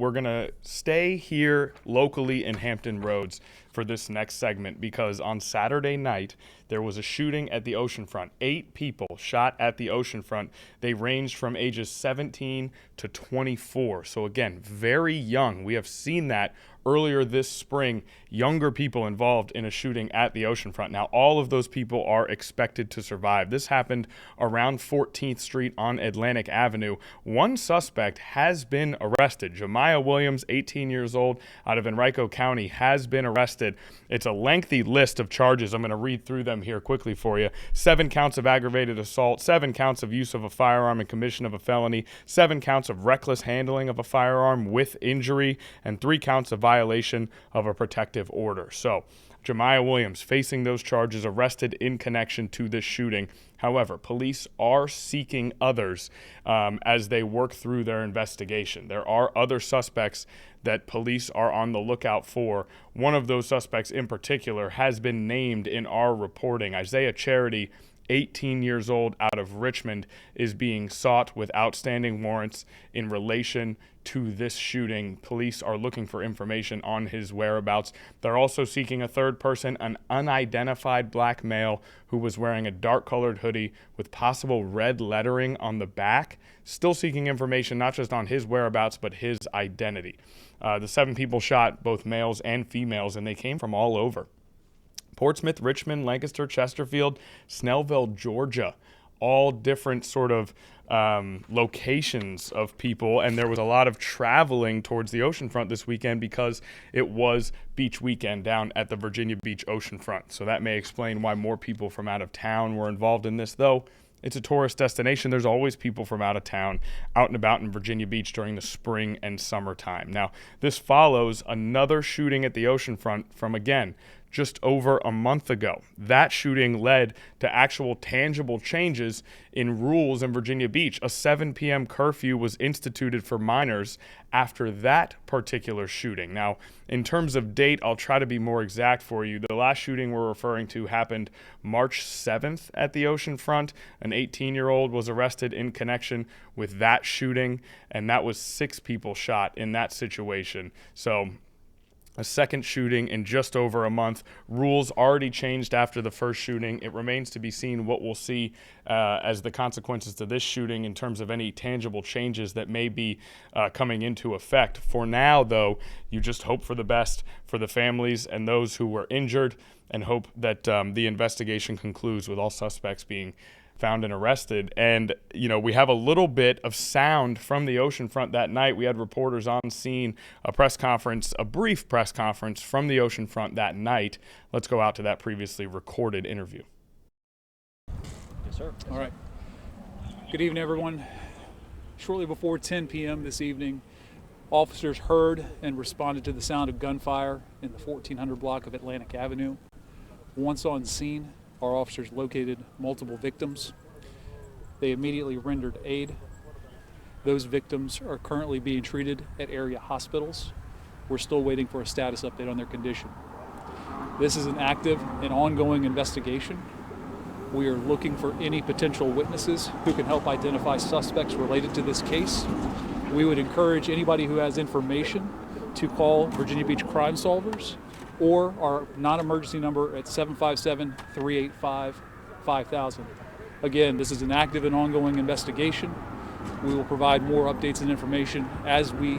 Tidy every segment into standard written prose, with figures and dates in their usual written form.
We're going to stay here locally in Hampton Roads for this next segment because on Saturday night, there was a shooting at the Oceanfront. 8 people shot at the Oceanfront. They ranged from ages 17 to 24. So again, very young. We have seen that earlier this spring, younger people involved in a shooting at the Oceanfront. Now, all of those people are expected to survive. This happened around 14th Street on Atlantic Avenue. One suspect has been arrested. Jemiah Williams, 18 years old, out of Henrico County, has been arrested. It's a lengthy list of charges. I'm going to read through them here quickly for you. 7 counts of aggravated assault, 7 counts of use of a firearm and commission of a felony, 7 counts of reckless handling of a firearm with injury, and 3 counts of violation of a protective order. So, Jemiah Williams facing those charges, arrested in connection to this shooting. However, police are seeking others as they work through their investigation. There are other suspects that police are on the lookout for. One of those suspects in particular has been named in our reporting. Isaiah Charity, 18 years old, out of Richmond, is being sought with outstanding warrants in relation to this shooting. Police are looking for information on his whereabouts. They're also seeking a third person, an unidentified black male who was wearing a dark-colored hoodie with possible red lettering on the back. Still seeking information not just on his whereabouts, but his identity. The 7 people shot, both males and females, and they came from all over. Portsmouth, Richmond, Lancaster, Chesterfield, Snellville, Georgia, all different sort of locations of people, and there was a lot of traveling towards the oceanfront this weekend because it was beach weekend down at the Virginia Beach Oceanfront. So that may explain why more people from out of town were involved in this, though. It's a tourist destination. There's always people from out of town out and about in Virginia Beach during the spring and summertime. Now, this follows another shooting at the oceanfront from, again, just over a month ago. That shooting led to actual tangible changes in rules in Virginia Beach. A 7 p.m. curfew was instituted for minors after that particular shooting. Now, in terms of date, I'll try to be more exact for you. The last shooting we're referring to happened March 7th at the Oceanfront. An 18-year-old was arrested in connection with that shooting, and that was 6 people shot in that situation. So, a second shooting in just over a month. Rules already changed after the first shooting. It remains to be seen what we'll see as the consequences to this shooting in terms of any tangible changes that may be coming into effect. For now, though, you just hope for the best for the families and those who were injured, and hope that the investigation concludes with all suspects being found and arrested. And, you know, we have a little bit of sound from the oceanfront that night. We had reporters on scene, a brief press conference from the oceanfront that night. Let's go out to that previously recorded interview. Yes, sir. All right. Good evening, everyone. Shortly before 10 p.m. this evening, officers heard and responded to the sound of gunfire in the 1400 block of Atlantic Avenue. Once on scene, our officers located multiple victims. They immediately rendered aid. Those victims are currently being treated at area hospitals. We're still waiting for a status update on their condition. This is an active and ongoing investigation. We are looking for any potential witnesses who can help identify suspects related to this case. We would encourage anybody who has information to call Virginia Beach Crime Solvers or our non-emergency number at 757-385-5000. Again, this is an active and ongoing investigation. We will provide more updates and information as we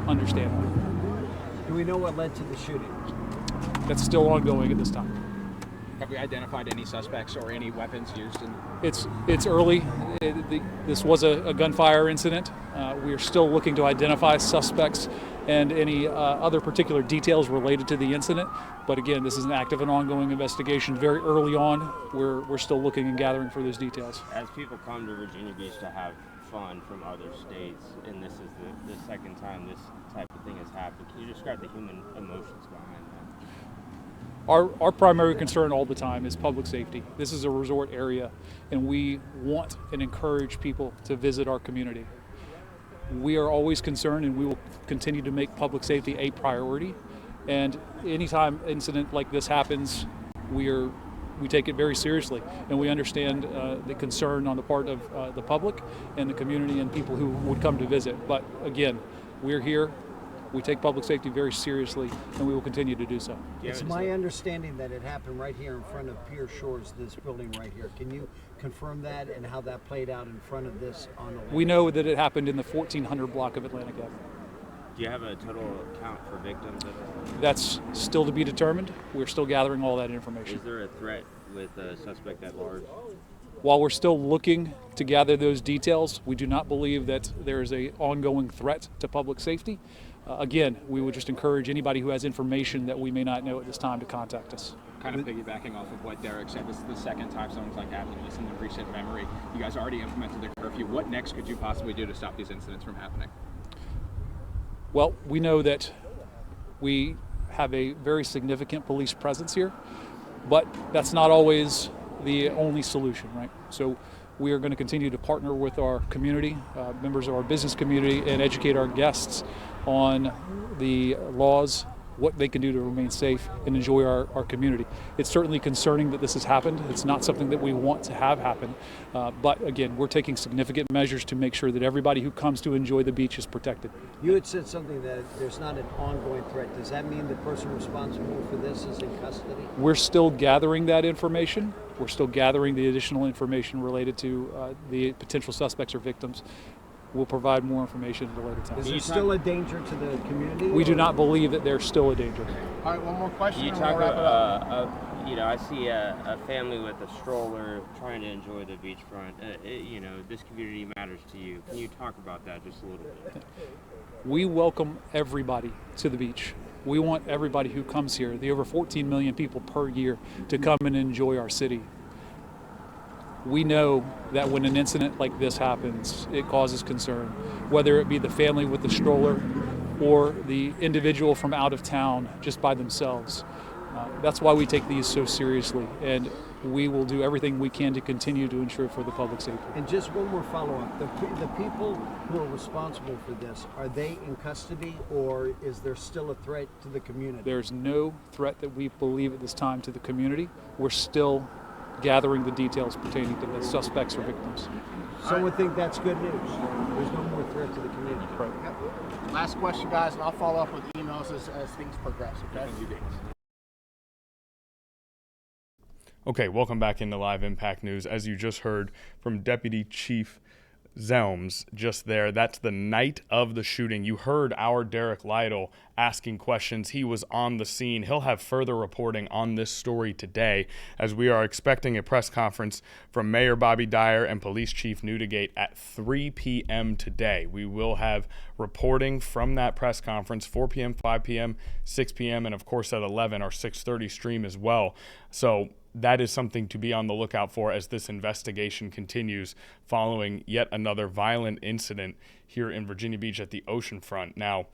understand them. Do we know what led to the shooting? That's still ongoing at this time. Have we identified any suspects or any weapons used in? It's early. This was a gunfire incident. We are still looking to identify suspects and any other particular details related to the incident. But again, this is an active and ongoing investigation. Very early on, we're still looking and gathering for those details. As people come to Virginia Beach to have fun from other states, and this is the second time this type of thing has happened, can you describe the human emotions behind that? Our primary concern all the time is public safety. This is a resort area, and we want and encourage people to visit our community. We are always concerned, and we will continue to make public safety a priority. And anytime an incident like this happens, we take it very seriously, and we understand the concern on the part of the public and the community and people who would come to visit. But again, we're here We take public safety very seriously, and we will continue to do so. It's my understanding that it happened right here in front of Pier Shores, this building right here. Can you confirm that and how that played out in front of this on Atlantic? We know that it happened in the 1400 block of Atlantic Avenue. Do you have a total count for victims? That's still to be determined. We're still gathering all that information. Is there a threat with a suspect at large? While we're still looking to gather those details, we do not believe that there is an ongoing threat to public safety. Again, we would just encourage anybody who has information that we may not know at this time to contact us. Kind of piggybacking off of what Derek said, this is the second time something's like happening this in the recent memory. You guys already implemented the curfew. What next could you possibly do to stop these incidents from happening? Well, we know that we have a very significant police presence here, but that's not always the only solution, right? So we are going to continue to partner with our community, members of our business community, and educate our guests on the laws, what they can do to remain safe and enjoy our community. It's certainly concerning that this has happened. It's not something that we want to have happen. But again, we're taking significant measures to make sure that everybody who comes to enjoy the beach is protected. You had said something that there's not an ongoing threat. Does that mean the person responsible for this is in custody? We're still gathering that information. We're still gathering the additional information related to the potential suspects or victims. We'll provide more information at a later time. Is there still a danger to the community? We do not believe that there's still a danger. All right, one more question. You and talk we'll wrap it up. about, I see a family with a stroller trying to enjoy the beachfront. This community matters to you. Can you talk about that just a little bit? We welcome everybody to the beach. We want everybody who comes here, the over 14 million people per year, to come and enjoy our city. We know that when an incident like this happens, it causes concern, whether it be the family with the stroller or the individual from out of town just by themselves. That's why we take these so seriously, and we will do everything we can to continue to ensure for the public safety. And just one more follow-up. The people who are responsible for this, are they in custody, or is there still a threat to the community? There's no threat that we believe at this time to the community. We're still gathering the details pertaining to the suspects or victims. Some would think that's good news. There's no more threat to the community. Yep. Last question, guys, and I'll follow up with emails as things progress, okay? Okay, welcome back into Live Impact News. As you just heard from Deputy Chief Zelms just there, that's the night of the shooting. You heard our Derek Lytle asking questions. He was on the scene. He'll have further reporting on this story today, as we are expecting a press conference from Mayor Bobby Dyer and Police Chief Newdigate at 3 p.m. today. We will have reporting from that press conference, 4 p.m., 5 p.m., 6 p.m., and of course at 11, our 6:30 stream as well. So that is something to be on the lookout for as this investigation continues following yet another violent incident here in Virginia Beach at the Oceanfront. Now,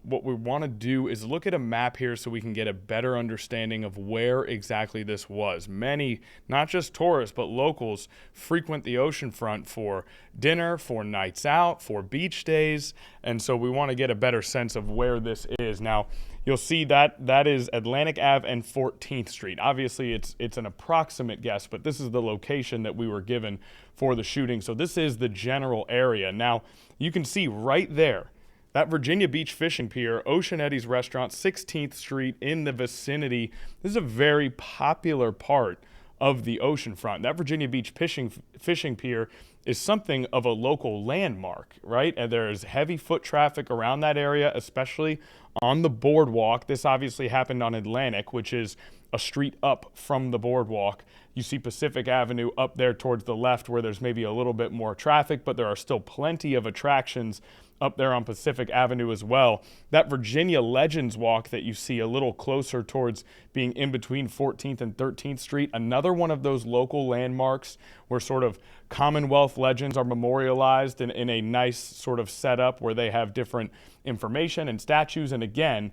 what we want to do is look at a map here so we can get a better understanding of where exactly this was. Many, not just tourists, but locals frequent the Oceanfront for dinner, for nights out, for beach days, and so we want to get a better sense of where this is. Now, you'll see that is Atlantic Ave and 14th Street. Obviously, it's an approximate guess, but this is the location that we were given for the shooting. So this is the general area. Now, you can see right there, that Virginia Beach Fishing Pier, Ocean Eddy's Restaurant, 16th Street in the vicinity. This is a very popular part of the Oceanfront. That Virginia Beach Fishing Pier is something of a local landmark, right? And there's heavy foot traffic around that area, especially on the boardwalk. This obviously happened on Atlantic, which is a street up from the boardwalk. You see Pacific Avenue up there towards the left where there's maybe a little bit more traffic, but there are still plenty of attractions up there on Pacific Avenue as well. That Virginia Legends Walk that you see a little closer towards being in between 14th and 13th Street, another one of those local landmarks where sort of Commonwealth legends are memorialized in a nice sort of setup where they have different information and statues, and again,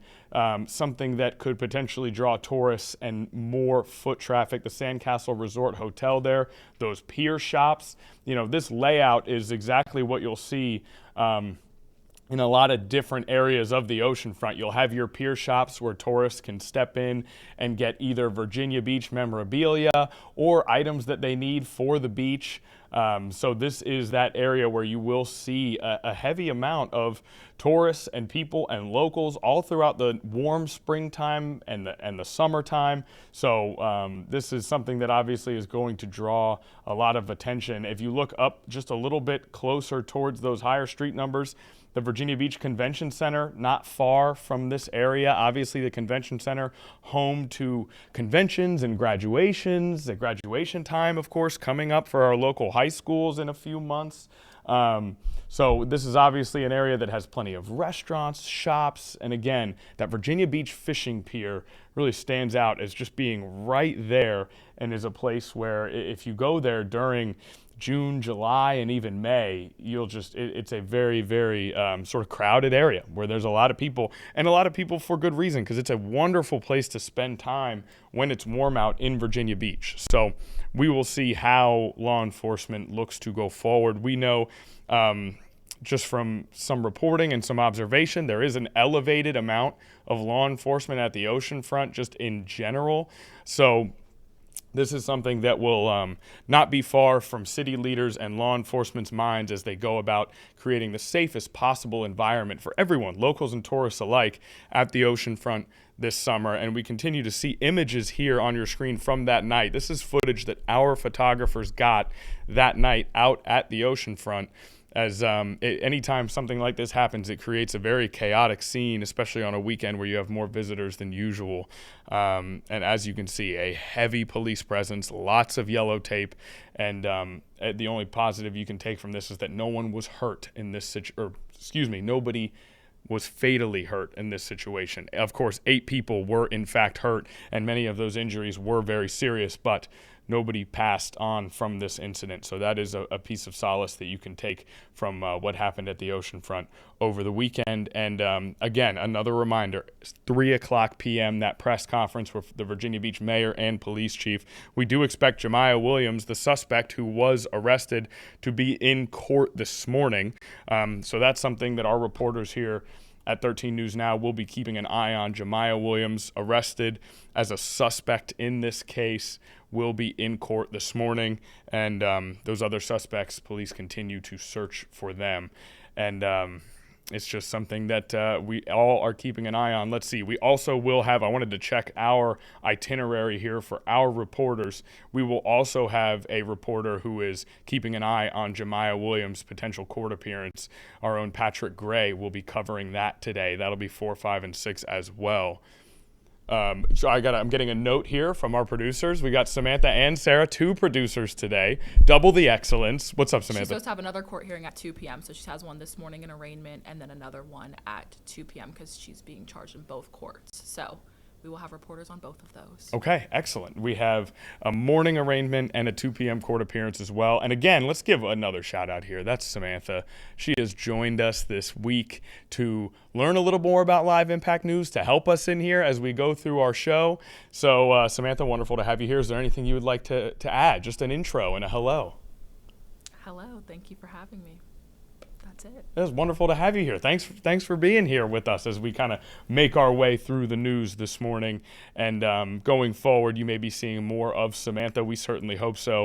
something that could potentially draw tourists and more foot traffic. The Sandcastle Resort Hotel there, those pier shops, this layout is exactly what you'll see in a lot of different areas of the oceanfront. You'll have your pier shops where tourists can step in and get either Virginia Beach memorabilia or items that they need for the beach. So this is that area where you will see a heavy amount of tourists and people and locals all throughout the warm springtime and the summertime. So this is something that obviously is going to draw a lot of attention. If you look up just a little bit closer towards those higher street numbers, the Virginia Beach Convention Center, not far from this area. Obviously, the Convention Center, home to conventions and graduations. The graduation time, of course, coming up for our local high schools in a few months. So this is obviously an area that has plenty of restaurants, shops, and again, that Virginia Beach fishing pier really stands out as just being right there and is a place where if you go there during June, July, and even May, it's a very, very sort of crowded area where there's a lot of people, and a lot of people for good reason, because it's a wonderful place to spend time when it's warm out in Virginia Beach. So we will see how law enforcement looks to go forward. We know just from some reporting and some observation, there is an elevated amount of law enforcement at the oceanfront just in general. So this is something that will not be far from city leaders and law enforcement's minds as they go about creating the safest possible environment for everyone, locals and tourists alike, at the oceanfront this summer. And we continue to see images here on your screen from that night. This is footage that our photographers got that night out at the oceanfront. As anytime something like this happens, it creates a very chaotic scene, especially on a weekend where you have more visitors than usual. And as you can see, a heavy police presence, lots of yellow tape, and the only positive you can take from this is that no one was hurt in this nobody was fatally hurt in this situation. Of course, 8 people were in fact hurt, and many of those injuries were very serious, but nobody passed on from this incident. So that is a piece of solace that you can take from what happened at the oceanfront over the weekend. And again, another reminder, 3:00 p.m., that press conference with the Virginia Beach mayor and police chief. We do expect Jemiah Williams, the suspect who was arrested, to be in court this morning. So that's something that our reporters here at 13 News Now will be keeping an eye on. Jemiah Williams, arrested as a suspect in this case, will be in court this morning. And those other suspects, police continue to search for them. And it's just something that we all are keeping an eye on. Let's see. We also will have, I wanted to check our itinerary here for our reporters. We will also have a reporter who is keeping an eye on Jemiah Williams' potential court appearance. Our own Patrick Gray will be covering that today. That'll be 4, 5, and 6 as well. So I'm getting a note here from our producers. We got Samantha and Sarah, 2 producers today. Double the excellence. What's up, Samantha? She's supposed to have another court hearing at 2 p.m. So she has one this morning in arraignment and then another one at 2 p.m. because she's being charged in both courts. So we will have reporters on both of those. Okay, excellent. We have a morning arraignment and a 2 p.m. court appearance as well. And again, let's give another shout out here. That's Samantha. She has joined us this week to learn a little more about Live Impact News, to help us in here as we go through our show. So Samantha, wonderful to have you here. Is there anything you would like to add? Just an intro and a hello. Hello, thank you for having me. That's it. It was wonderful to have you here. Thanks for being here with us as we kind of make our way through the news this morning. And going forward, you may be seeing more of Samantha. We certainly hope so.